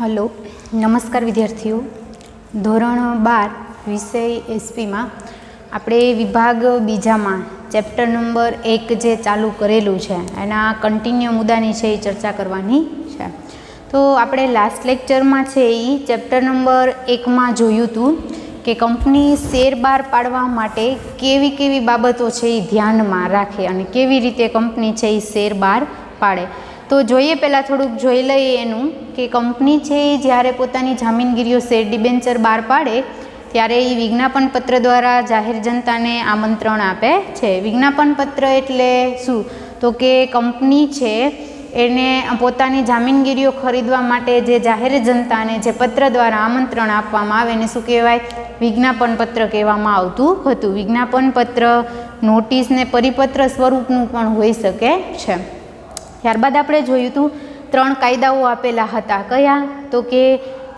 Hello, નમસ્કાર વિદ્યાર્થીઓ. ધોરણ 12 વિષય એસપીમાં આપણે વિભાગ બીજામાં ચેપ્ટર નંબર 1 જે ચાલુ કરેલું છે એના કન્ટિન્યુ મુદ્દાની છે એ ચર્ચા કરવાની છે. તો આપણે લાસ્ટ લેક્ચરમાં છે એ ચેપ્ટર નંબર 1માં જોયું હતું કે કંપની શેર બહાર પાડવા માટે કેવી કેવી બાબતો છે એ ધ્યાનમાં રાખે અને કેવી રીતે કંપની છે એ શેર બહાર પાડે. તો જોઈએ પહેલાં થોડુંક જોઈ લઈએ એનું કે કંપની છે એ જ્યારે પોતાની જામીનગીરીઓ શેર ડિબેન્ચર બહાર પાડે ત્યારે એ વિજ્ઞાપન પત્ર દ્વારા જાહેર જનતાને આમંત્રણ આપે છે. વિજ્ઞાપન પત્ર એટલે શું? તો કે કંપની છે એને પોતાની જામીનગીરીઓ ખરીદવા માટે જે જાહેર જનતાને જે પત્ર દ્વારા આમંત્રણ આપવામાં આવે એને શું કહેવાય? વિજ્ઞાપન પત્ર કહેવામાં આવતું હતું. વિજ્ઞાપન પત્ર નોટિસ ને પરિપત્ર સ્વરૂપનું પણ હોઈ શકે છે. ત્યારબાદ આપણે જોયું હતું 3 કાયદાઓ આપેલા હતા. કયા? તો કે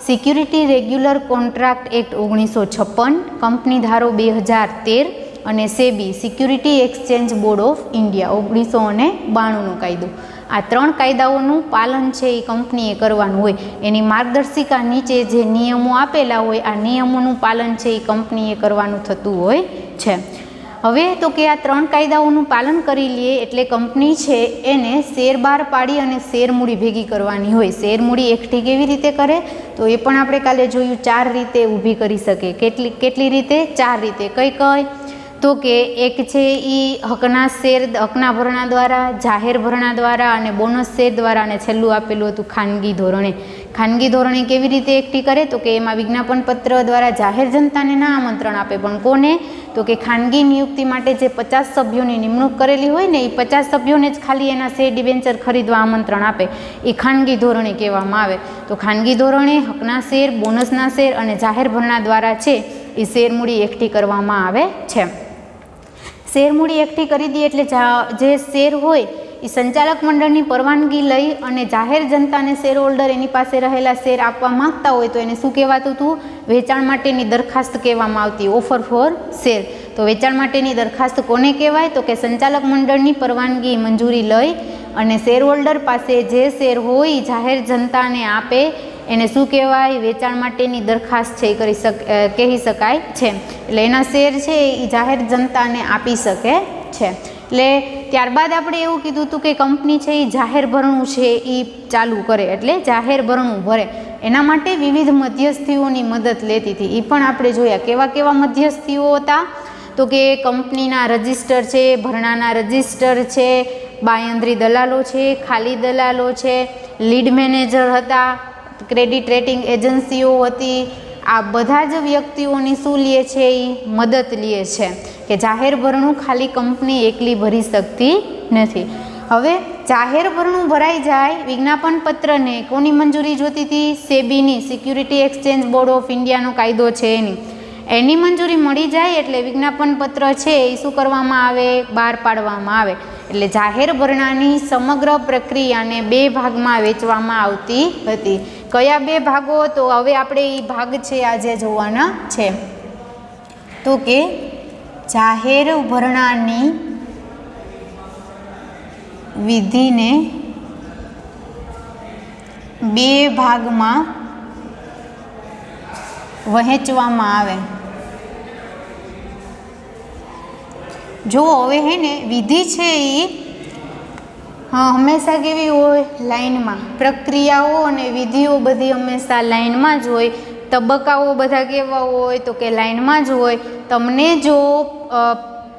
security regular contract act 1956, company ધારો 2013 અને SEBI security exchange board of India 1992નો કાયદો. આ 3 કાયદાઓનું પાલન છે એ કંપનીએ કરવાનું હોય. એની માર્ગદર્શિકા નીચે જે નિયમો આપેલા હોય આ નિયમોનું પાલન છે એ કંપનીએ કરવાનું થતું હોય છે. હવે તો કે આ 3 કાયદાઓનું પાલન કરી લઈએ એટલે કંપની છે એને શેર બહાર પાડી અને શેર મૂડી ભેગી કરવાની હોય. શેર મૂડી એકઠી કેવી રીતે કરે? તો એ પણ આપણે કાલે જોયું. 4 રીતે ઊભી કરી શકે. કેટલી રીતે? 4 રીતે. કઈ? તો કે એક છે એ હકના શેર, હકના ભરણા દ્વારા, જાહેર ભરણા દ્વારા અને બોનસ શેર દ્વારા, અને છેલ્લું આપેલું હતું ખાનગી ધોરણે. ખાનગી ધોરણે કેવી રીતે એકઠી કરે? તો કે એમાં વિજ્ઞાપન પત્ર દ્વારા જાહેર જનતાને ના આમંત્રણ આપે પણ કોને? તો કે ખાનગી નિયુક્તિ માટે જે 50 સભ્યોની નિમણૂક કરેલી હોય ને એ 50 સભ્યોને જ ખાલી એના શેર ડિબેન્ચર ખરીદવા આમંત્રણ આપે. એ ખાનગી ધોરણે કહેવામાં આવે. તો ખાનગી ધોરણે હકના શેર, બોનસના શેર અને જાહેર ભરણા દ્વારા છે એ શેર મૂડી એકઠી કરવામાં આવે છે. શેર મૂડી એકઠી કરી દઈએ એટલે જે શેર હોય એ સંચાલક મંડળની પરવાનગી લઈ અને જાહેર જનતાને શેર હોલ્ડર એની પાસે રહેલા શેર આપવા માંગતા હોય તો એને શું કહેવાતું હતું? વેચાણ માટેની દરખાસ્ત કહેવામાં આવતી, ઓફર ફોર શેર. તો વેચાણ માટેની દરખાસ્ત કોને કહેવાય? તો કે સંચાલક મંડળની પરવાનગી મંજૂરી લઈ અને શેર હોલ્ડર પાસે જે શેર હોય જાહેર જનતાને આપે એને શું કહેવાય? વેચાણ માટેની દરખાસ્ત છે એ કહી શકાય છે. એટલે એના શેર છે એ જાહેર જનતાને આપી શકે છે. એટલે ત્યારબાદ આપણે એવું કીધું હતું કે કંપની છે એ જાહેર ભરણું છે એ ચાલુ કરે એટલે જાહેર ભરણું ભરે. એના માટે વિવિધ મધ્યસ્થીઓની મદદ લેતી હતી. એ પણ આપણે જોયા. કેવા કેવા મધ્યસ્થીઓ હતા? તો કે કંપનીના રજિસ્ટર છે, ભરણાના રજિસ્ટર છે, બાંયંદ્રી દલાલો છે, ખાલી દલાલો છે, લીડ મેનેજર હતા, ક્રેડિટ રેટિંગ એજન્સીઓ હતી. આ બધા જ વ્યક્તિઓની શું લે છે? એ મદદ લે છે કે જાહેર ભરણું ખાલી કંપની એકલી ભરી શકતી નથી. હવે જાહેર ભરણું ભરાઈ જાય, વિજ્ઞાપન પત્રને કોની મંજૂરી જોતી હતી? સેબીની, સિક્યુરિટી એક્સચેન્જ બોર્ડ ઓફ ઇન્ડિયાનો કાયદો છે એની મંજૂરી મળી જાય એટલે વિજ્ઞાપન પત્ર છે એ શું કરવામાં આવે? બહાર પાડવામાં આવે. એટલે જાહેર ભરણાની સમગ્ર પ્રક્રિયાને 2 ભાગમાં વહેંચવામાં આવતી હતી. કયા 2 ભાગો? તો હવે આપણે એ ભાગ છે આજે જોવાના છે. તો કે જાહેર ભરણાની વિધિને 2 ભાગમાં વહેંચવામાં આવે. જો હવે હે ને વિધિ છે એ હંમેશા કેવી હોય? લાઈનમાં. પ્રક્રિયાઓ અને વિધિઓ બધી હંમેશા લાઈનમાં જ હોય. તબક્કાઓ બધા કેવા હોય? તો કે લાઈનમાં જ હોય. તમને જો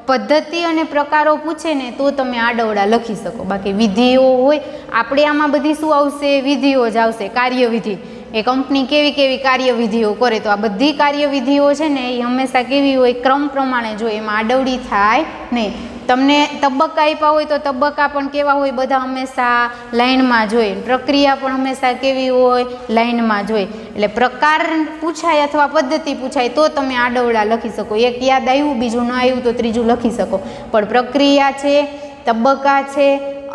પદ્ધતિ અને પ્રકારો પૂછે ને તો તમે આડવડા લખી શકો. બાકી વિધિઓ હોય આપણે આમાં બધી શું આવશે? વિધિઓ જ આવશે. કાર્યવિધિ એ કંપની કેવી કાર્યવિધિઓ કરે તો આ બધી કાર્યવિધિઓ છે ને એ હંમેશા કેવી હોય? ક્રમ પ્રમાણે જોઈએ. એમાં આડવડી થાય નહીં. તમને તબક્કા આપ્યા હોય તો તબક્કા પણ કેવા હોય? બધા હંમેશા લાઈનમાં જોઈએ. પ્રક્રિયા પણ હંમેશા કેવી હોય? લાઈનમાં જોઈએ. એટલે પ્રકાર પૂછાય અથવા પદ્ધતિ પૂછાય તો તમે આડવડા લખી શકો. એક યાદ આવ્યું, બીજું ન આવ્યું તો ત્રીજું લખી શકો. પણ પ્રક્રિયા છે, તબક્કા છે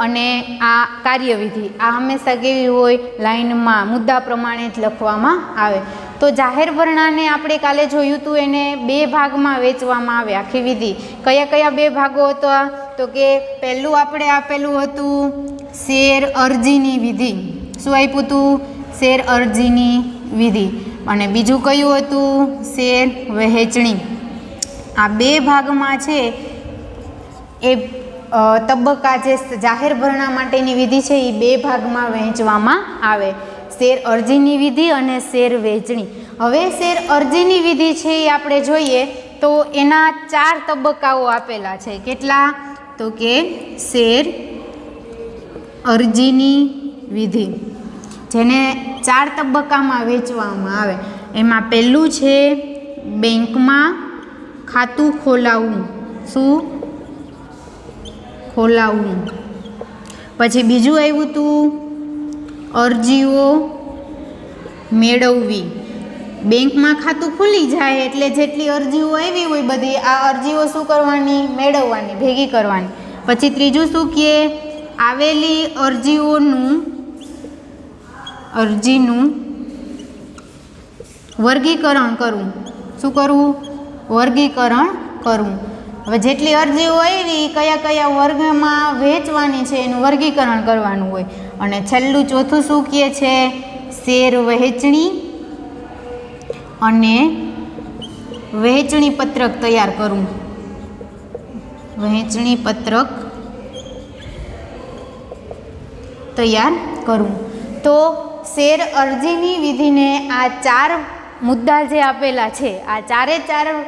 અને આ કાર્યવિધિ આ હંમેશા કેવી હોય? લાઈનમાં મુદ્દા પ્રમાણે જ લખવામાં આવે. તો જાહેર ભરણાને આપણે કાલે જોયું હતું એને 2 ભાગમાં વહેંચવામાં આવે આખી વિધિ. કયા 2 ભાગો હતા? તો કે પહેલું આપણે આપેલું હતું શેર અરજીની વિધિ. શું આપ્યું હતું? શેર અરજીની વિધિ અને બીજું કયું હતું શેર વહેંચણી. આ બે ભાગમાં છે એ તબક્કા જે જાહેર ભરણા માટેની વિધિ છે એ બે ભાગમાં વહેંચવામાં આવે, શેર અરજીની વિધિ અને શેર વહેંચણી. હવે શેર અરજીની વિધિ છે એ આપણે જોઈએ તો એના 4 તબક્કાઓ આપેલા છે. કેટલા? તો કે શેર અરજીની વિધિ જેને 4 તબક્કામાં વહેંચવામાં આવે. એમાં પહેલું છે બેંકમાં ખાતું ખોલાવવું. શું? ખોલાવવું. પછી બીજું આવ્યું હતું અરજીઓ મેળવવી. બેંકમાં ખાતું ખુલી જાય એટલે જેટલી અરજીઓ આવી હોય બધી આ અરજીઓ શું કરવાની? મેળવવાની, ભેગી કરવાની. પછી ત્રીજું શું કહે? આવેલી અરજીનું વર્ગીકરણ કરવું. શું કરવું? વર્ગીકરણ કરવું. હવે જેટલી અરજીઓ આવી કયા કયા વર્ગમાં વહેંચવાની છે એનું વર્ગીકરણ કરવાનું હોય. અને છેલ્લું ચોથું શું કહે છે? શેર વહેંચણી અને વહેંચણી પત્રક તૈયાર કરવું. વહેંચણી પત્રક તૈયાર કરવું. તો શેર અરજીની વિધિને આ 4 મુદ્દા જે આપેલા છે આ 4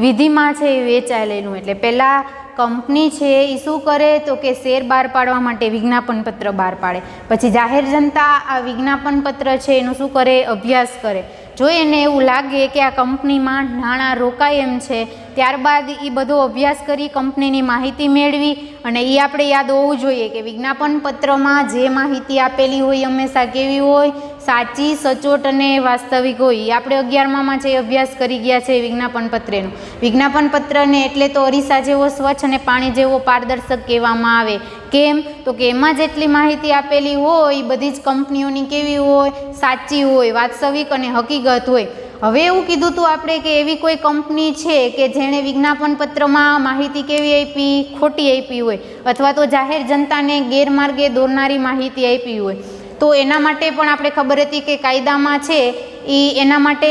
વિધિમાં છે એ વેચાયેલું. એટલે પહેલાં કંપની છે એ શું કરે તો કે શેર બહાર પાડવા માટે વિજ્ઞાપન પત્ર બહાર પાડે. પછી જાહેર જનતા આ વિજ્ઞાપન પત્ર છે એનું શું કરે? અભ્યાસ કરે. જો એને એવું લાગે કે આ કંપનીમાં નાણાં રોકાય એમ છે ત્યારબાદ એ બધો અભ્યાસ કરી કંપનીની માહિતી મેળવી. અને એ આપણે યાદ હોવું જોઈએ કે વિજ્ઞાપન પત્રમાં જે માહિતી આપેલી હોય હંમેશા કેવી હોય? સાચી, સચોટ અને વાસ્તવિક હોય. એ આપણે 11મામાં છે અભ્યાસ કરી ગયા છે વિજ્ઞાપન પત્રનો. વિજ્ઞાપન પત્રને એટલે તો અરીસા જેવો સ્વચ્છ અને પાણી જેવો પારદર્શક કહેવામાં આવે. કેમ? તો કે એમાં જેટલી માહિતી આપેલી હોય એ બધી જ કંપનીઓની કેવી હોય? સાચી હોય, વાસ્તવિક અને હકીકત હોય. હવે એવું કીધું હતું આપણે કે એવી કોઈ કંપની છે કે જેણે વિજ્ઞાપન પત્રમાં માહિતી કેવી આપી? ખોટી આપી હોય અથવા તો જાહેર જનતાને ગેરમાર્ગે દોરનારી માહિતી આપી હોય તો એના માટે પણ આપણે ખબર હતી કે કાયદામાં છે એ એના માટે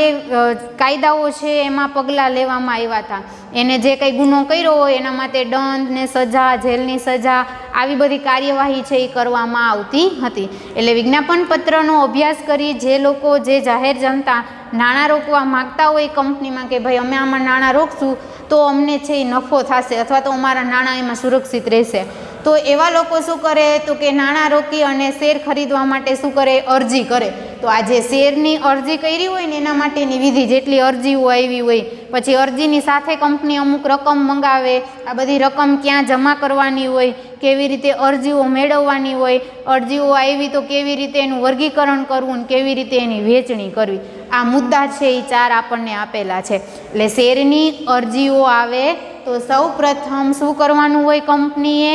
કાયદાઓ છે એમાં પગલાં લેવામાં આવ્યા હતા. એને જે કંઈ ગુનો કર્યો હોય એના માટે દંડ ને સજા, જેલની સજા આવી બધી કાર્યવાહી છે એ કરવામાં આવતી હતી. એટલે વિજ્ઞાપન પત્રનો અભ્યાસ કરી જે લોકો જે જાહેર જનતા નાણાં રોકવા માગતા હોય કંપનીમાં કે ભાઈ અમે આમાં નાણાં રોકશું તો અમને છે એ નફો થશે અથવા તો અમારા નાણાં એમાં સુરક્ષિત રહેશે, તો એવા લોકો શું કરે તો કે નાણાં રોકી અને શેર ખરીદવા માટે શું કરે? અરજી કરે. તો આ જે શેરની અરજી કરી હોય ને એના માટેની વિધિ, જેટલી અરજીઓ આવી હોય પછી અરજીની સાથે કંપની અમુક રકમ મંગાવે. આ બધી રકમ ક્યાં જમા કરવાની હોય, કેવી રીતે અરજીઓ મેળવવાની હોય, અરજીઓ આવી તો કેવી રીતે એનું વર્ગીકરણ કરવું ને કેવી રીતે એની વહેંચણી કરવી, આ મુદ્દા છે એ 4 આપણને આપેલા છે. એટલે શેરની અરજીઓ આવે તો સૌ પ્રથમ શું કરવાનું હોય? કંપનીએ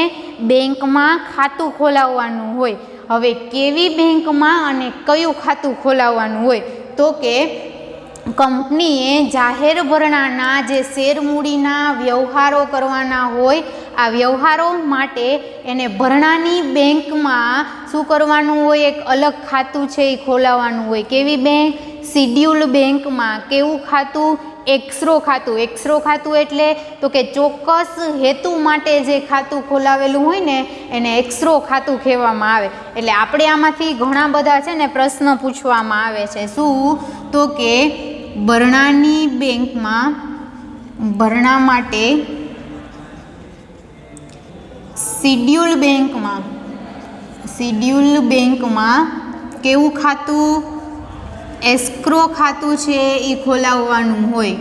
બેંકમાં ખાતું ખોલાવવાનું હોય. હવે કેવી બેંકમાં અને કયું ખાતું ખોલાવવાનું હોય? તો કે કંપનીએ જાહેર ભરણાના જે શેર મૂડીના વ્યવહારો કરવાના હોય આ વ્યવહારો માટે એને ભરણાની બેંકમાં શું કરવાનું હોય? એક અલગ ખાતું છે એ ખોલાવવાનું હોય. કેવી બેંક? શિડ્યુલ બેંકમાં. કેવું ખાતું? એક્સરો ખાતું. એક્સરો ખાતું એટલે તો કે ચોક્કસ હેતુ માટે જે ખાતું ખોલાવેલું હોય ને એને એક્સરો ખાતું કહેવામાં આવે. એટલે આપણે આમાંથી ઘણા બધા છે ને પ્રશ્ન પૂછવામાં આવે છે. શું? તો કે ભરણાની બેંકમાં ભરણા માટે શિડ્યુલ બેંકમાં કેવું ખાતું? એસ્ક્રો ખાતું છે એ ખોલાવવાનું હોય.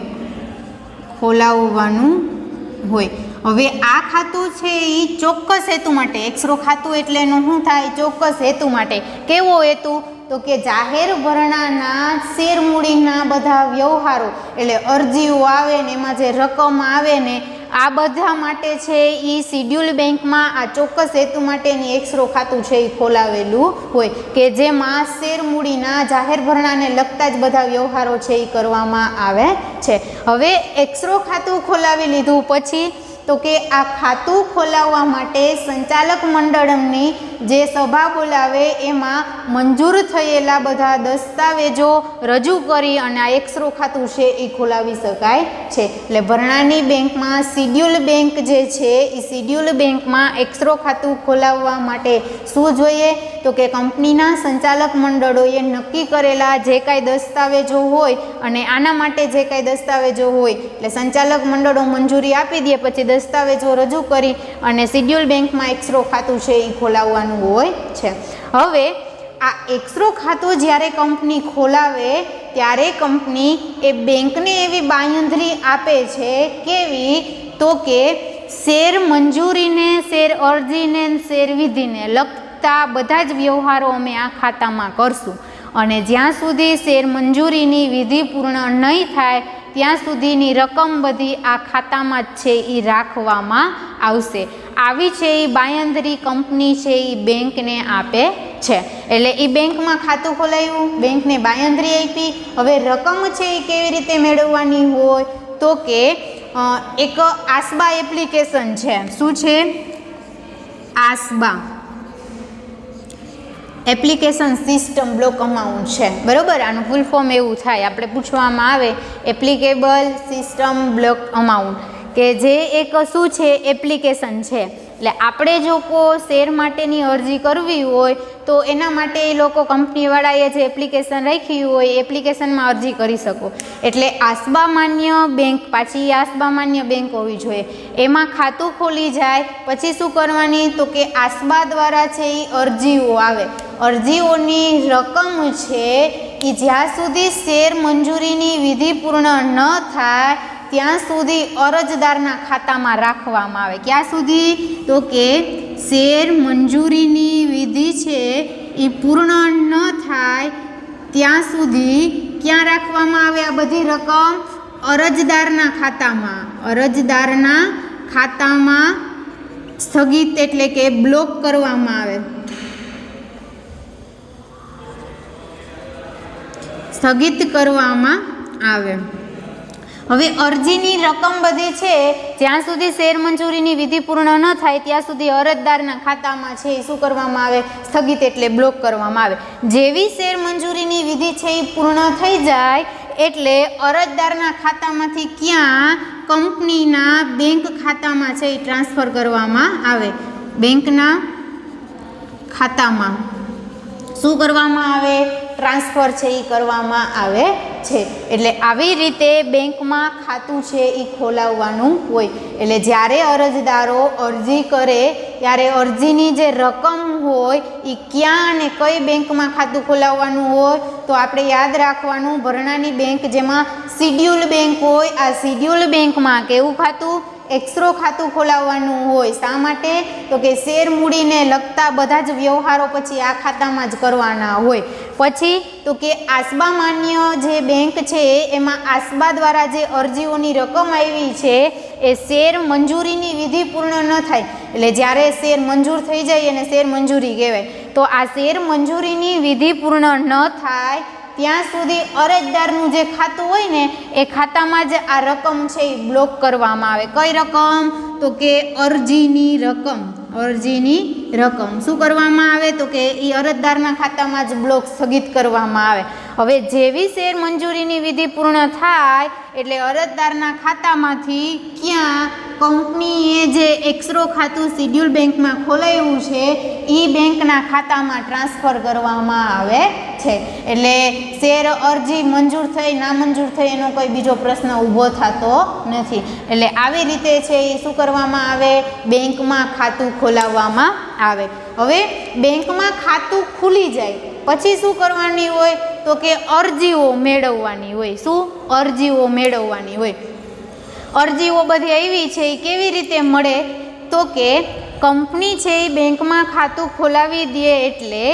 હવે આ ખાતું છે એ ચોક્કસ હેતુ માટે, એક્સરો ખાતું એટલે એનું શું થાય? ચોક્કસ હેતુ માટે. કેવો હેતુ? તો કે જાહેર ભરણાના શેર મૂડીના બધા વ્યવહારો એટલે અરજીઓ આવે ને એમાં જે રકમ આવે ને આ બધા માટે છે એ શિડ્યુલ બેંકમાં આ ચોક્કસ હેતુ માટેની એક્સરો ખાતું છે એ ખોલાવેલું હોય કે જેમાં શેર મૂડીના જાહેર ભરણાને લગતા જ બધા વ્યવહારો છે એ કરવામાં આવે છે. હવે એક્સરો ખાતું ખોલાવી લીધું પછી તો કે આ ખાતું ખોલાવવા માટે સંચાલક મંડળની જે સભા બોલાવે એમાં મંજૂર થયેલા બધા દસ્તાવેજો રજૂ કરી અને આ એક્સરો ખાતું છે એ ખોલાવી શકાય છે. એટલે ભરણાની બેંકમાં શિડ્યુલ બેંક જે છે એ શિડ્યુલ બેંકમાં એક્સરો ખાતું ખોલાવવા માટે શું જોઈએ તો કે કંપનીના સંચાલક મંડળોએ નક્કી કરેલા જે કાંઈ દસ્તાવેજો હોય અને આના માટે જે કાંઈ દસ્તાવેજો હોય એટલે સંચાલક મંડળો મંજૂરી આપી દે પછી દસ્તાવેજો રજૂ કરી અને શિડ્યુલ બેંકમાં એક્સરો ખાતું છે એ ખોલાવવાનું હોય છે. હવે આ એક્સરો ખાતું જ્યારે કંપની ખોલાવે ત્યારે કંપની એ બેંકને એવી બાંયધરી આપે છે કેવી તો કે શેર મંજૂરીને શેર અરજીને શેર વિધિને લગતા બધા જ વ્યવહારો અમે આ ખાતામાં કરશું અને જ્યાં સુધી શેર મંજૂરીની વિધિ પૂર્ણ નહીં થાય ત્યાં સુધીની રકમ બધી આ ખાતામાં જ છે એ રાખવામાં આવશે. આવી છે એ બાંયધરી કંપની છે એ બેંકને આપે છે. એટલે એ બેંકમાં ખાતું ખોલાવ્યું, બેંકને બાંયધરી આપી. હવે રકમ છે એ કેવી રીતે મેળવવાની હોય તો કે એક આસબા એપ્લિકેશન છે. શું છે? આસબા એપ્લિકેશન સિસ્ટમ બ્લોક અમાઉન્ટ છે. બરાબર, આનું ફૂલ ફોર્મ એવું થાય આપણે પૂછવામાં આવે એપ્લિકેબલ સિસ્ટમ બ્લોક અમાઉન્ટ કે જે એક શું છે એપ્લિકેશન છે. એટલે આપણે જો કોઈ શેર માટેની અરજી કરવી હોય તો એના માટે એ લોકો કંપનીવાળાએ જે એપ્લિકેશન રાખી હોય એપ્લિકેશનમાં અરજી કરી શકો. એટલે આસબા માન્ય બેંક, પાછી આસબા માન્ય બેંક હોવી જોઈએ. એમાં ખાતું ખોલી જાય પછી શું કરવાની તો કે આસબા દ્વારા છે એ અરજીઓ આવે. અરજીઓની રકમ છે કે જ્યાં સુધી શેર મંજૂરીની વિધિ પૂર્ણ ન થાય ત્યાં સુધી અરજદારના ખાતામાં રાખવામાં આવે. ક્યાં સુધી તો કે શેર મંજૂરીની વિધિ છે એ પૂર્ણ ન થાય ત્યાં સુધી ક્યાં રાખવામાં આવે આ બધી રકમ? અરજદારના ખાતામાં. અરજદારના ખાતામાં સ્થગિત એટલે કે બ્લોક કરવામાં આવે. સ્થગિત કરવામાં આવે. હવે અરજીની રકમ બધી છે જ્યાં સુધી શેર મંજૂરીની વિધિ પૂર્ણ ન થાય ત્યાં સુધી અરજદારના ખાતામાં છે એ શું કરવામાં આવે? સ્થગિત એટલે બ્લોક કરવામાં આવે. જેવી શેર મંજૂરીની વિધિ છે એ પૂર્ણ થઈ જાય એટલે અરજદારના ખાતામાંથી ક્યાં? કંપનીના બેંક ખાતામાં છે એ ટ્રાન્સફર કરવામાં આવે. બેંકના ખાતામાં શું કરવામાં આવે? ટ્રાન્સફર છે એ કરવામાં આવે છે. એટલે આવી રીતે બેંકમાં ખાતું છે એ ખોલાવવાનું હોય. એટલે જ્યારે અરજદારો અરજી કરે ત્યારે અરજીની જે રકમ હોય એ ક્યાં અને કઈ બેંકમાં ખાતું ખોલાવવાનું હોય તો આપણે યાદ રાખવાનું ભરણાની બેંક જેમાં શિડ્યુલ બેંક હોય આ શિડ્યુલ બેંકમાં કેવું ખાતું? એક્સરો ખાતું ખોલાવવાનું હોય. શા માટે તો કે શેર મૂડીને લગતા બધા જ વ્યવહારો પછી આ ખાતામાં જ કરવાના હોય. પછી તો કે આસબા માન્ય જે બેંક છે એમાં આસબા દ્વારા જે અરજીઓની રકમ આવી છે એ શેર મંજૂરીની વિધિ પૂર્ણ ન થાય એટલે જ્યારે શેર મંજૂર થઈ જાય એને શેર મંજૂરી કહેવાય. તો આ શેર મંજૂરીની વિધિ પૂર્ણ ન થાય ત્યાં સુધી અરજદારનું જે ખાતું હોય ને એ ખાતામાં જ આ રકમ છે એ બ્લોક કરવામાં આવે. કઈ રકમ? તો કે અરજીની રકમ. અરજીની રકમ શું કરવામાં આવે તો કે એ અરજદારના ખાતામાં જ બ્લોક સ્થગિત કરવામાં આવે. હવે જેવી શેર મંજૂરીની વિધિ પૂર્ણ થાય એટલે અરજદારના ખાતામાંથી ક્યાં? કંપનીએ જે એક્સરો ખાતું શિડ્યુલ બેંકમાં ખોલાવ્યું છે એ બેંકના ખાતામાં ટ્રાન્સફર કરવામાં આવે છે. એટલે શેર અરજી મંજૂર થઈ ના મંજૂર થઈ એનો કોઈ બીજો પ્રશ્ન ઊભો થતો નથી. એટલે આવી રીતે છે એ શું કરવામાં આવે? બેંકમાં ખાતું ખોલાવવામાં આવે. હવે બેંકમાં ખાતું ખુલી જાય પછી શું કરવાની હોય તો કે અરજીઓ મેળવવાની હોય. શું? અરજીઓ મેળવવાની હોય. અરજીઓ બધી આવી છે એ કેવી રીતે મળે તો કે કંપની છે એ બેંકમાં ખાતું ખોલાવી દે એટલે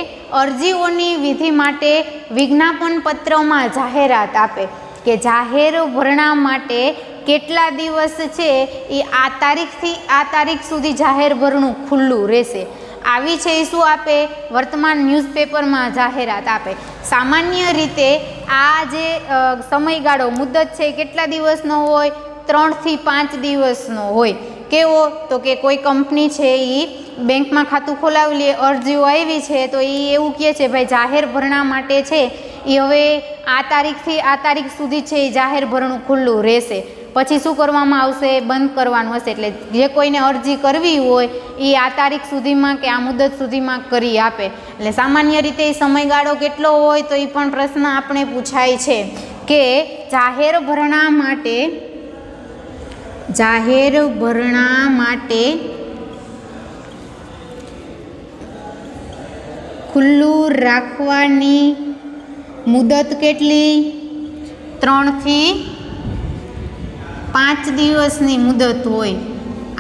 અરજીઓની વિધિ માટે વિજ્ઞાપન પત્રમાં જાહેરાત આપે કે જાહેર ભરણા માટે કેટલા દિવસ છે એ આ તારીખથી આ તારીખ સુધી જાહેર ભરણું ખુલ્લું રહેશે. આવી છે એ શું આપે? વર્તમાન ન્યૂઝપેપરમાં જાહેરાત આપે. સામાન્ય રીતે આ જે સમયગાળો મુદત છે કેટલા દિવસનો હોય? 3 થી 5 દિવસનો હોય. કેવો તો કે કોઈ કંપની છે એ બેંકમાં ખાતું ખોલાવી લે, અરજીઓ આવી છે તો એ એવું કહે છે ભાઈ જાહેર ભરણા માટે છે એ હવે આ તારીખથી આ તારીખ સુધી છે એ જાહેર ભરણું ખુલ્લું રહેશે, પછી શું કરવામાં આવશે, બંધ કરવાનું હશે. એટલે જે કોઈને અરજી કરવી હોય એ આ તારીખ સુધીમાં કે આ મુદત સુધીમાં કરી આપે. એટલે સામાન્ય રીતે એ સમયગાળો કેટલો હોય તો એ પણ પ્રશ્ન આપણે પૂછાય છે કે જાહેર ભરણા માટે ખુલ્લું રાખવાની મુદત કેટલી? 3 થી 5 દિવસની મુદત હોય.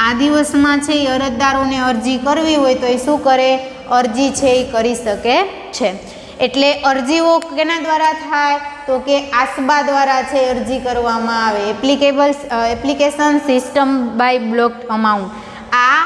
આ દિવસમાં છે એ અરજદારોને અરજી કરવી હોય તો એ શું કરે, અરજી છે એ કરી શકે છે. એટલે અરજીઓ કેના દ્વારા થાય તો કે આસબા દ્વારા છે અરજી કરવામાં આવે. Application system by blocked amount. આ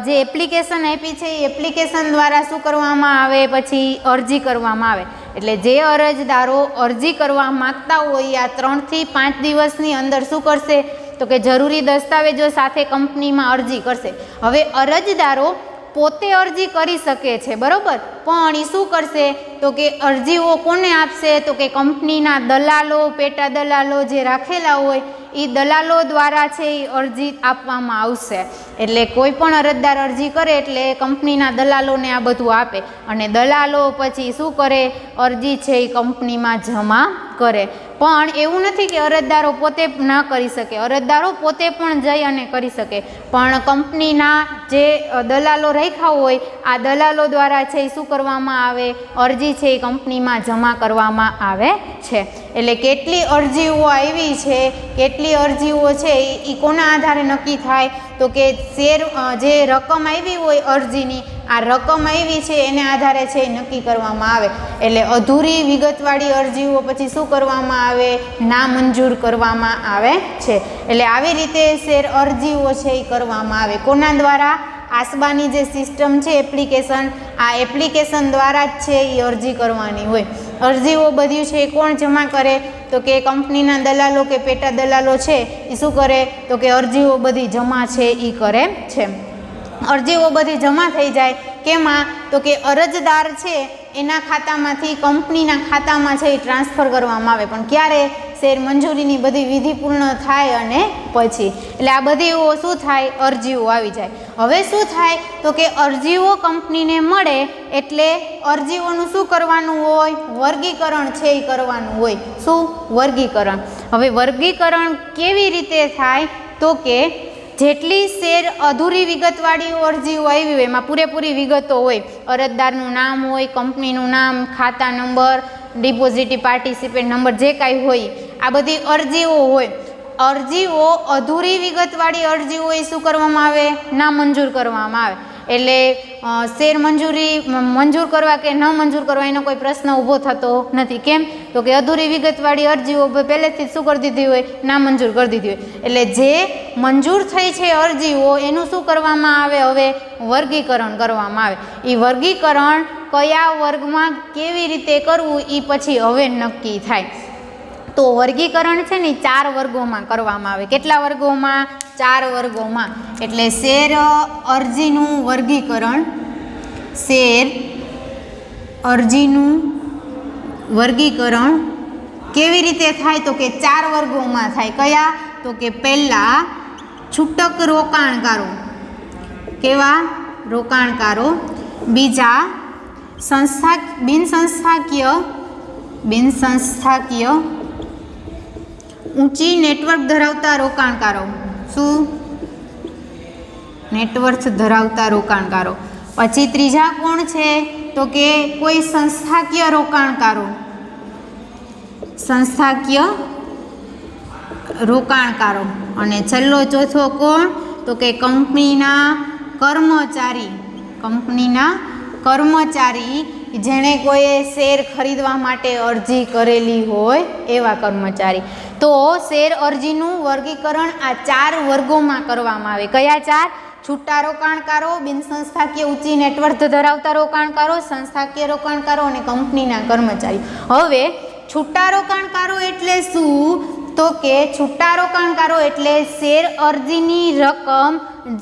જે એપ્લિકેશન આપી છે એ એપ્લિકેશન દ્વારા શું કરવામાં આવે, પછી અરજી કરવામાં આવે. એટલે જે અરજદારો અરજી કરવા માગતા હોય આ 3 થી 5 દિવસની અંદર શું કરશે તો કે જરૂરી દસ્તાવેજો સાથે કંપનીમાં અરજી કરશે. હવે અરજદારો પોતે અરજી કરી શકે છે બરોબર, પણ એ શું કરશે તો કે અરજીઓ કોને આપશે તો કે કંપનીના દલાલો, પેટા દલાલો જે રાખેલા હોય એ દલાલો દ્વારા છે એ અરજી આપવામાં આવશે. એટલે કોઈ પણ અરજદાર અરજી કરે એટલે કંપનીના દલાલોને આ બધું આપે અને દલાલો પછી શું કરે, અરજી છે એ કંપનીમાં જમા કરે. પણ એવું નથી કે અરજદારો પોતે ના કરી શકે, અરજદારો પોતે પણ જઈ અને કરી શકે, પણ કંપનીના જે દલાલો રાખ્યા હોય આ દલાલો દ્વારા છે એ શું કરવામાં આવે, અરજી છે એ કંપનીમાં જમા કરવામાં આવે છે. એટલે કેટલી અરજીઓ આવી છે, કેટલી અરજીઓ છે એ કોના આધારે નક્કી થાય તો કે શેર જે રકમ આવી હોય અરજીની, આ રકમ આવી છે એને આધારે છે એ નક્કી કરવામાં આવે. એટલે અધૂરી વિગતવાળી અરજીઓ પછી શું કરવામાં આવે, નામંજૂર કરવામાં આવે છે. એટલે આવી રીતે શેર અરજીઓ છે એ કરવામાં આવે. કોના દ્વારા? આસબાની જે સિસ્ટમ છે એપ્લિકેશન, આ એપ્લિકેશન દ્વારા જ છે એ અરજી કરવાની હોય. અરજીઓ બધી છે એ કોણ જમા કરે તો કે કંપનીના દલાલો કે પેટા દલાલો છે એ શું કરે તો કે અરજીઓ બધી જમા છે એ કરે છે. અરજીઓ બધી જમા થઈ જાય કેમાં તો કે અરજદાર છે એના ખાતામાંથી કંપનીના ખાતામાં છે એ ટ્રાન્સફર કરવામાં આવે. પણ ક્યારે? શેર મંજૂરીની બધી વિધિ પૂર્ણ થાય અને પછી. એટલે આ બધી શું થાય, અરજીઓ આવી જાય. હવે શું થાય તો કે અરજીઓ કંપનીને મળે એટલે અરજીઓનું શું કરવાનું હોય, વર્ગીકરણ છે એ કરવાનું હોય. શું? વર્ગીકરણ. હવે વર્ગીકરણ કેવી રીતે થાય તો કે જેટલી શેર અધૂરી વિગતવાળી અરજીઓ આવી હોય એમાં પૂરેપૂરી વિગતો હોય, અરજદારનું નામ હોય, કંપનીનું નામ, ખાતા નંબર, ડિપોઝિટી પાર્ટિસિપેન્ટ નંબર જે કાંઈ હોય આ બધી અરજીઓ હોય. અરજીઓ અધૂરી વિગતવાળી અરજીઓ એ શું કરવામાં આવે, નામંજૂર કરવામાં આવે. એટલે શેર મંજૂર કરવા કે ન મંજૂર કરવા એનો કોઈ પ્રશ્ન ઊભો થતો નથી. કેમ તો કે અધૂરી વિગતવાળી અરજીઓ પહેલેથી શું કરી દીધી હોય, નામંજૂર કરી દીધી હોય. એટલે જે મંજૂર થઈ છે અરજીઓ એનું શું કરવામાં આવે, હવે વર્ગીકરણ કરવામાં આવે. એ વર્ગીકરણ કયા વર્ગમાં કેવી રીતે કરવું એ પછી હવે નક્કી થાય. તો વર્ગીકરણ છે ને 4 વર્ગોમાં કરવામાં આવે. કેટલા વર્ગોમાં? 4 વર્ગોમાં. એટલે શેર અરજીનું વર્ગીકરણ, શેર અરજીનું વર્ગીકરણ કેવી રીતે થાય તો કે 4 વર્ગોમાં થાય. કયા? તો કે પહેલા છૂટક રોકાણકારો. કેવા? રોકાણકારો. બીજા બિનસંસ્થાકીય ઊંચી નેટવર્ક ધરાવતા રોકાણકારો. શું? નેટવર્થ ધરાવતા રોકાણકારો. પછી ત્રીજા કોણ છે તો કે કોઈ સંસ્થાકીય રોકાણકારો. સંસ્થાકીય રોકાણકારો. અને છેલ્લો ચોથો કોણ તો કે કંપનીના કર્મચારી. કંપનીના કર્મચારી જેણે કોઈએ શેર ખરીદવા માટે અરજી કરેલી હોય એવા કર્મચારી. તો શેર અરજીનું વર્ગીકરણ આ 4 વર્ગોમાં કરવામાં આવે. કયા 4? છૂટા રોકાણકારો, બિનસંસ્થાકીય ઊંચી નેટવર્થ ધરાવતા રોકાણકારો, સંસ્થાકીય રોકાણકારો અને કંપનીના કર્મચારી. હવે છૂટા રોકાણકારો એટલે શું તો કે છૂટા રોકાણકારો એટલે શેર અરજીની રકમ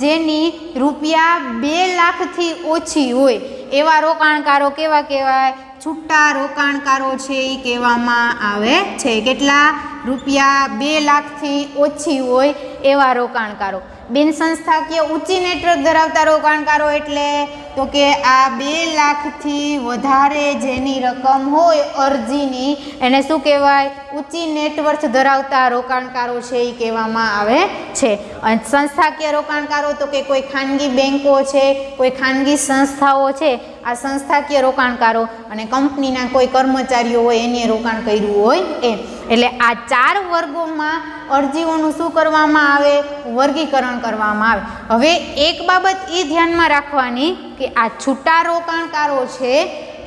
જેની ₹2 લાખથી ઓછી હોય એવા રોકાણકારો કેવા કહેવાય? છૂટા રોકાણકારો છે એ કહેવામાં આવે છે. કેટલા? ₹2 લાખથી ઓછી હોય એવા રોકાણકારો. બિન સંસ્થાકીય ઊંચી નેટવર્ક ધરાવતા રોકાણકારો એટલે તો કે આ 2 લાખથી વધારે જેની રકમ હોય અરજીની એને શું કહેવાય? ઊંચી નેટવર્થ ધરાવતા રોકાણકારો છે એ કહેવામાં આવે છે. અને સંસ્થાકીય રોકાણકારો તો કે કોઈ ખાનગી બેન્કો છે, કોઈ ખાનગી સંસ્થાઓ છે, આ સંસ્થાકીય રોકાણકારો, અને કંપનીના કોઈ કર્મચારીઓ હોય એને રોકાણ કર્યું હોય એ. એટલે આ 4 વર્ગોમાં અરજીઓનું શું કરવામાં આવે? વર્ગીકરણ કરવામાં આવે. હવે એક બાબત એ ધ્યાનમાં રાખવાની કે આ છૂટા રોકાણકારો છે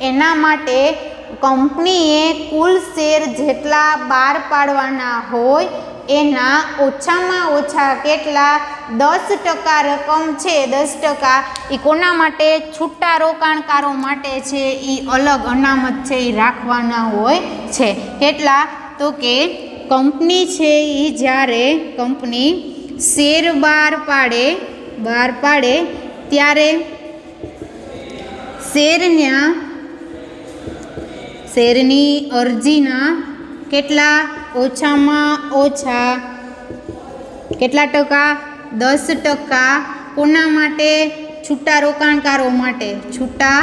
એના માટે કંપનીએ કુલ શેર જેટલા બહાર પાડવાના હોય એના ઓછામાં ઓછા કેટલા? 10% રકમ છે, 10% એ કોના માટે? છૂટા રોકાણકારો માટે છે. એ અલગ અનામત છે એ રાખવાના હોય છે. કેટલા? તો કે કંપની છે એ જ્યારે કંપની શેર બહાર પાડે ત્યારે શેરની અરજીના કેટલા? ઓછામાં ઓછા કેટલા ટકા? 10%. કોના માટે? છૂટા રોકાણકારો માટે. છૂટા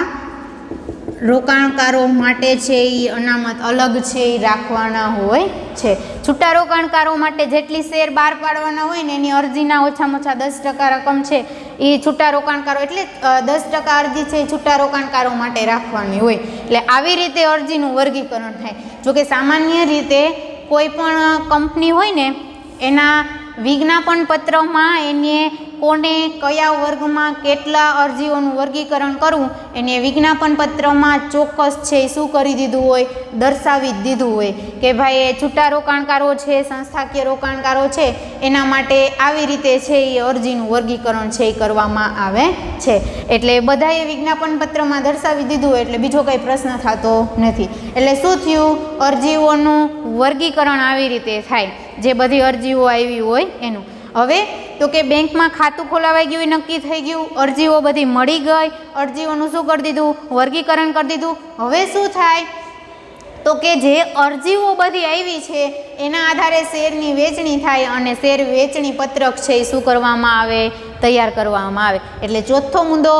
રોકાણકારો માટે છે એ અનામત અલગ છે એ રાખવાના હોય છે. છૂટા રોકાણકારો માટે જેટલી શેર બહાર પાડવાના હોય ને એની અરજીના ઓછામાં ઓછા 10% રકમ છે એ છૂટા રોકાણકારો એટલે 10% અરજી છે એ છૂટા રોકાણકારો માટે રાખવાની હોય. એટલે આવી રીતે અરજીનું વર્ગીકરણ થાય. જોકે સામાન્ય રીતે કોઈ પણ કંપની હોય ને એના વિજ્ઞાપન પત્રમાં એને કોને કયા વર્ગમાં કેટલા અરજીઓનું વર્ગીકરણ કરવું એને વિજ્ઞાપન પત્રમાં ચોક્કસ છે એ શું કરી દીધું હોય? દર્શાવી જ દીધું હોય કે ભાઈ એ છૂટા રોકાણકારો છે, સંસ્થાકીય રોકાણકારો છે એના માટે આવી રીતે છે એ અરજીનું વર્ગીકરણ છે એ કરવામાં આવે છે. એટલે બધાએ વિજ્ઞાપન પત્રમાં દર્શાવી દીધું હોય એટલે બીજો કંઈ પ્રશ્ન થતો નથી. એટલે શું થયું? અરજીઓનું વર્ગીકરણ આવી રીતે થાય જે બધી અરજીઓ આવી હોય એનું. હવે તો કે બેંકમાં ખાતું ખોલાવાઈ ગયું નક્કી થઈ ગયું, અરજીઓ બધી મળી ગઈ, અરજીઓનું શું કરી દીધું? વર્ગીકરણ કરી દીધું. હવે શું થાય? તો કે જે અરજીઓ બધી આવી છે એના આધારે શેરની વેચણી થાય અને શેર વેચણી પત્રક છે એ શું કરવામાં આવે? તૈયાર કરવામાં આવે. એટલે ચોથો મુદ્દો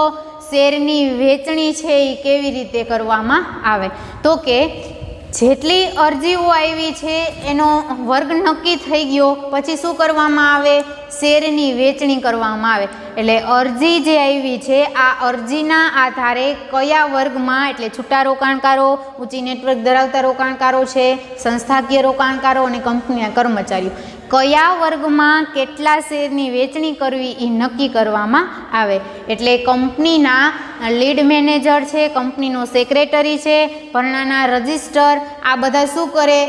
શેરની વેચણી છે એ કેવી રીતે કરવામાં આવે? તો કે જેટલી અરજીઓ આવી છે એનો વર્ગ નક્કી થઈ ગયો પછી શું કરવામાં આવે? શેરની વેચણી કરવામાં આવે. એટલે અરજી જે આવી છે આ અરજીના આધારે કયા વર્ગમાં એટલે છૂટા રોકાણકારો, ઊંચી નેટવર્ક ધરાવતા રોકાણકારો છે, સંસ્થાકીય રોકાણકારો અને કંપનીના કર્મચારીઓ કયા વર્ગમાં કેટલા શેરની વેચણી કરવી એ નક્કી કરવામાં આવે. એટલે કંપનીના લીડ મેનેજર છે, કંપનીનો સેક્રેટરી છે, ભરણાના રજિસ્ટર આ બધા શું કરે?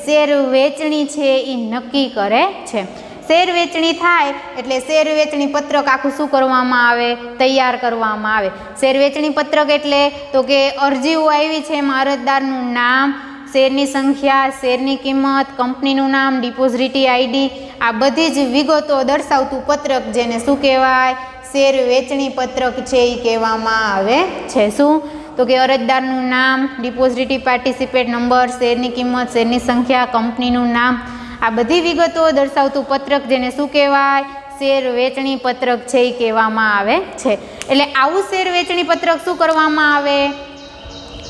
શેર વેચણી છે એ નક્કી કરે છે. શેર વેચણી થાય એટલે શેર વેચણી પત્રક આખું શું કરવામાં આવે? તૈયાર કરવામાં આવે. શેર વેચણી પત્રક એટલે તો કે અરજીઓ આવી છે એમાં અરજદારનું નામ, શેરની સંખ્યા, શેરની કિંમત, કંપનીનું નામ, ડિપોઝિટરી આઈડી આ બધી જ વિગતો દર્શાવતું પત્રક જેને શું કહેવાય? શેર વેચણી પત્રક છે એ કહેવામાં આવે છે. શું? તો કે અરજદારનું નામ, ડિપોઝિટરી પાર્ટિસિપેટ નંબર, શેરની કિંમત, શેરની સંખ્યા, કંપનીનું નામ આ બધી વિગતો દર્શાવતું પત્રક જેને શું કહેવાય? શેર વેચણી પત્રક છે એ કહેવામાં આવે છે. એટલે આવું શેર વેચણી પત્રક શું કરવામાં આવે?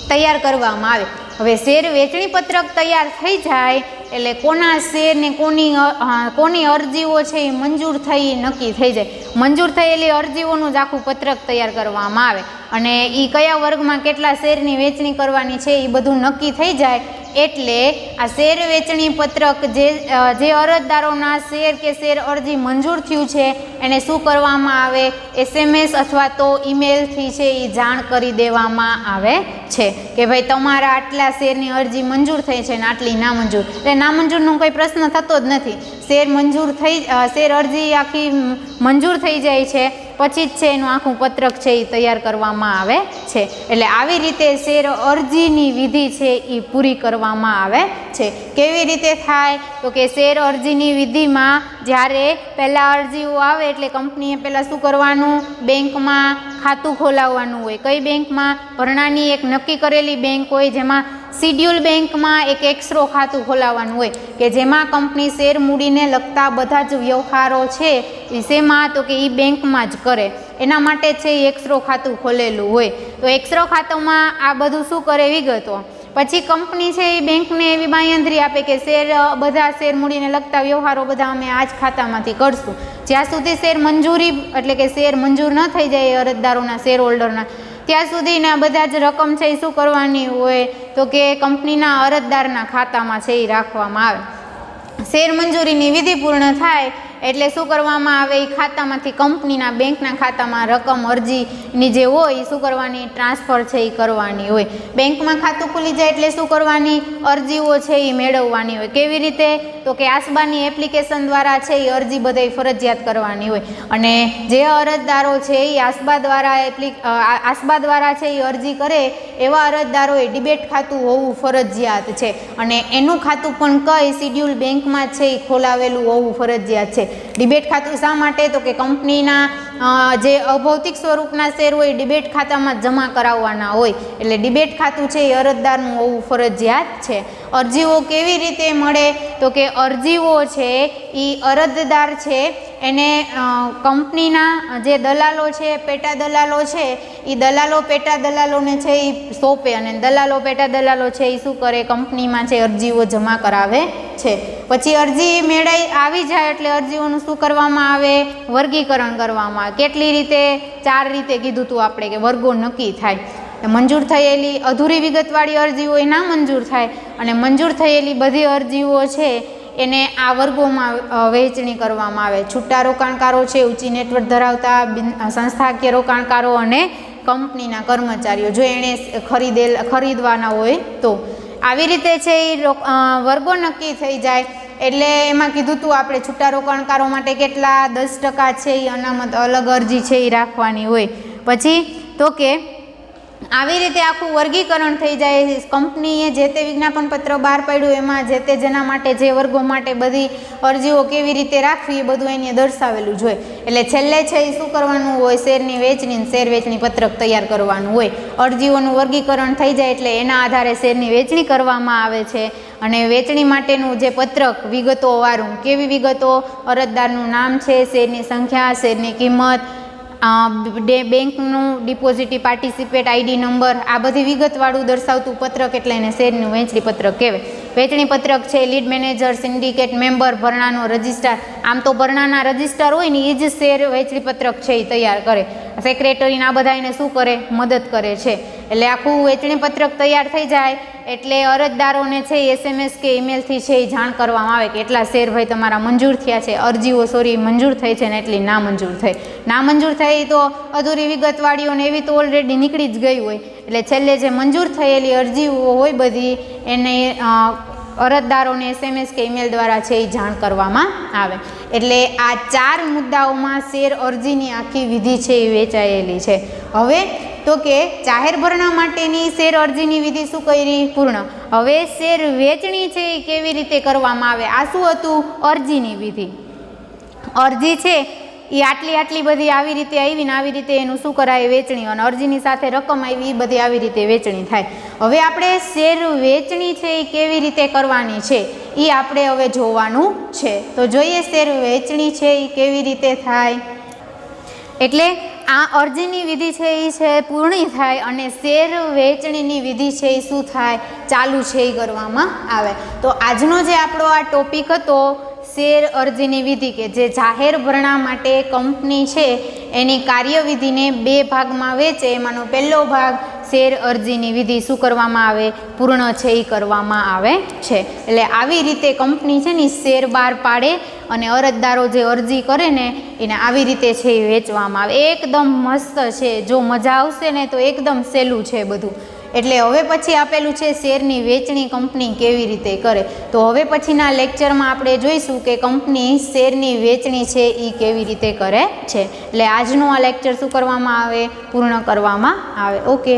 તૈયાર કરવામાં આવે. હવે શેર વેચણી પત્રક તૈયાર થઈ જાય એટલે કોના શેર ને કોની અરજીઓ છે એ મંજૂર થઈ નક્કી થઈ જાય. મંજૂર થયેલી અરજીઓનું જ આખું પત્રક તૈયાર કરવામાં આવે અને એ કયા વર્ગમાં કેટલા શેરની વેચણી કરવાની છે એ બધું નક્કી થઈ જાય એટલે આ શેર વેચણી પત્રક જે અરજદારોના શેર કે શેર અરજી મંજૂર થયું છે એને શું કરવામાં આવે? SMS અથવા તો ઈમેલથી છે એ જાણ કરી દેવામાં આવે છે કે ભાઈ તમારા આટલા શેરની અરજી મંજૂર થઈ છે ને આટલી નામંજૂર. એટલે નામંજૂરનો કોઈ પ્રશ્ન થતો જ નથી. શેર અરજી આખી મંજૂર થઈ જાય છે પછી જ છે એનું આખું પત્રક છે એ તૈયાર કરવામાં આવે છે. એટલે આવી રીતે શેર અરજીની વિધિ છે એ પૂરી કરવામાં આવે છે. કેવી રીતે થાય તો કે શેર અરજીની વિધિમાં જ્યારે પહેલાં અરજીઓ આવે એટલે કંપનીએ પહેલાં શું કરવાનું, બેંકમાં ખાતું ખોલાવવાનું હોય. કઈ બેંકમાં? ભરણાની એક નક્કી કરેલી બેંક હોય, જેમાં શિડ્યુલ બેંકમાં એક એક્સરો ખાતું ખોલાવવાનું હોય કે જેમાં કંપની શેર મૂડીને લગતા બધા જ વ્યવહારો છે એ શેમાં તો કે એ બેંકમાં જ કરે. એના માટે છે એ એક્સરો ખાતું ખોલેલું હોય. તો એક્સરો ખાતામાં આ બધું શું કરે વિગતો. પછી કંપની છે એ બેંકને એવી બાંયધરી આપે કે બધા શેર મૂડીને લગતા વ્યવહારો બધા અમે આ જ ખાતામાંથી કરશું. જ્યાં સુધી શેર મંજૂરી એટલે કે શેર મંજૂર ન થઈ જાય અરજદારોના, શેર હોલ્ડરના, ત્યાં સુધીના બધા જ રકમ છે એ શું કરવાની હોય તો કે કંપનીના અરજદારના ખાતામાં છે એ રાખવામાં આવે. શેર મંજૂરીની વિધિ પૂર્ણ થાય એટલે શું કરવામાં આવે, એ ખાતામાંથી કંપનીના બેંકના ખાતામાં રકમ અરજીની જે હોય એ શું કરવાની, ટ્રાન્સફર છે એ કરવાની હોય. બેંકમાં ખાતું ખુલી જાય એટલે શું કરવાની, અરજીઓ છે એ મેળવવાની હોય. કેવી રીતે તો કે આસબાની એપ્લિકેશન દ્વારા છે એ અરજી બધાય ફરજિયાત કરવાની હોય. અને જે અરજદારો છે એ આસબા દ્વારા છે એ અરજી કરે એવા અરજદારોએ ડિબેટ ખાતું હોવું ફરજિયાત છે. અને એનું ખાતું પણ કઈ શિડ્યુલ બેંકમાં છે એ ખોલાવેલું હોવું ફરજિયાત છે. ડિબેટ ખાતું શા માટે તો કે કંપનીના જે અભૌતિક સ્વરૂપના શેર હોય ડિબેટ ખાતામાં જમા કરાવવાના હોય. એટલે ડિબેટ ખાતું છે એ અરજદારનું હોવું ફરજિયાત છે. અરજીઓ કેવી રીતે મળે તો કે અરજીઓ છે એ અરજદાર છે એને કંપનીના જે દલાલો છે, પેટા દલાલો છે, એ દલાલો પેટા દલાલોને છે એ સોંપે અને દલાલો પેટા દલાલો છે એ શું કરે, કંપનીમાં છે અરજીઓ જમા કરાવે છે. પછી અરજી મેળાઈ આવી જાય એટલે અરજીઓનું શું કરવામાં આવે, વર્ગીકરણ કરવામાં આવે. કેટલી રીતે? 4 રીતે કીધું હતું આપણે કે વર્ગો નક્કી થાય. મંજૂર થયેલી અધૂરી વિગતવાળી અરજીઓ એ ના મંજૂર થાય અને મંજૂર થયેલી બધી અરજીઓ છે એને આ વર્ગોમાં વહેંચણી કરવામાં આવે. છૂટા રોકાણકારો છે, ઊંચી નેટવર્ક ધરાવતા સંસ્થાકીય રોકાણકારો અને કંપનીના કર્મચારીઓ જો એણે ખરીદવાના હોય તો. આવી રીતે છે એ વર્ગો નક્કી થઈ જાય એટલે એમાં કીધું હતું આપણે છૂટા રોકાણકારો માટે કેટલા 10% છે એ અનામત અલગ અરજી છે એ રાખવાની હોય. પછી તો કે આવી રીતે આખું વર્ગીકરણ થઈ જાય. કંપનીએ જે તે વિજ્ઞાપન પત્ર બહાર પાડ્યું એમાં જે તે જેના માટે જે વર્ગો માટે બધી અરજીઓ કેવી રીતે રાખવી એ બધું એને દર્શાવેલું જ હોય. એટલે છેલ્લે છે એ શું કરવાનું હોય, શેરની વેચણી, શેર વેચણી પત્રક તૈયાર કરવાનું હોય. અરજીઓનું વર્ગીકરણ થઈ જાય એટલે એના આધારે શેરની વેચણી કરવામાં આવે છે. અને વેચણી માટેનું જે પત્રક વિગતોવાળું, કેવી વિગતો, અરજદારનું નામ છે, શેરની સંખ્યા, શેરની કિંમત, બેંકનું ડિપોઝિટી પાર્ટિસિપેટ આઈડી નંબર, આ બધી વિગતવાળું દર્શાવતું પત્રક એટલે એને શેરનું વેચણી પત્રક કહેવાય. વેચણી પત્રક છે લીડ મેનેજર, સિન્ડિકેટ મેમ્બર, ભરણાનો રજિસ્ટ્રાર, આમ તો ભરણાના રજિસ્ટ્રાર હોય ને એ જ શેર વેચણી પત્રક છે એ તૈયાર કરે. સેક્રેટરીને આ બધા એને શું કરે, મદદ કરે છે. એટલે આખું વેચણી પત્રક તૈયાર થઈ જાય એટલે અરજદારોને છે SMS કે ઈમેલથી છે એ જાણ કરવામાં આવે કે એટલા શેર ભાઈ તમારા મંજૂર થયા છે, અરજીઓ મંજૂર થઈ છે ને એટલી ના મંજૂર થઈ. ના મંજૂર થઈ તો અધૂરી વિગતવાળીઓને એવી તો ઓલરેડી નીકળી જ ગઈ હોય. એટલે છેલ્લે જે મંજૂર થયેલી અરજીઓ હોય બધી એને અરજદારોને SMS કે ઈમેલ દ્વારા છે એ જાણ કરવામાં આવે. એટલે આ 4 મુદ્દાઓમાં શેર અરજીની આખી વિધિ છે એ વેચાયેલી છે. હવે તો કે જાહેર ભરણા માટેની શેર અરજીની વિધિ શું કરી, પૂર્ણ. હવે શેર વેચણી છે એ કેવી રીતે કરવામાં આવે, આ શું હતું, અરજીની વિધિ. અરજી છે એ આટલી બધી આવી રીતે આવી ને આવી રીતે એનું શું કરાય, વેચણી. અને અરજીની સાથે રકમ આવી એ બધી આવી રીતે વેચણી થાય. હવે આપણે શેર વેચણી છે એ કેવી રીતે કરવાની છે એ આપણે હવે જોવાનું છે. તો જોઈએ શેર વેચણી છે એ કેવી રીતે થાય. એટલે આ અરજીની વિધિ છે એ છે પૂર્ણ થાય અને શેર વેચણીની વિધિ છે એ શું થાય, ચાલુ છે એ કરવામાં આવે. તો આજનો જે આપણો આ ટોપિક હતો શેર અરજીની વિધિ કે જે જાહેર ભરણા માટે કંપની છે એની કાર્યવિધિને 2 ભાગમાં વેચે, એમાંનો પહેલો ભાગ શેર અરજીની વિધિ શું કરવામાં આવે, પૂર્ણ છે એ કરવામાં આવે છે. એટલે આવી રીતે કંપની છે ને શેર બહાર પાડે અને અરજદારો જે અરજી કરે ને એને આવી રીતે છે એ વેચવામાં આવે. એકદમ મસ્ત છે, જો મજા આવશે ને તો એકદમ સહેલું છે બધું. એટલે હવે પછી આપેલું છે શેરની વેચણી કંપની કેવી રીતે કરે. તો હવે પછીના લેક્ચરમાં આપણે જોઈશું કે કંપની શેરની વેચણી છે એ કેવી રીતે કરે છે. એટલે આજનું આ લેક્ચર શું કરવામાં આવે, પૂર્ણ કરવામાં આવે. ઓકે.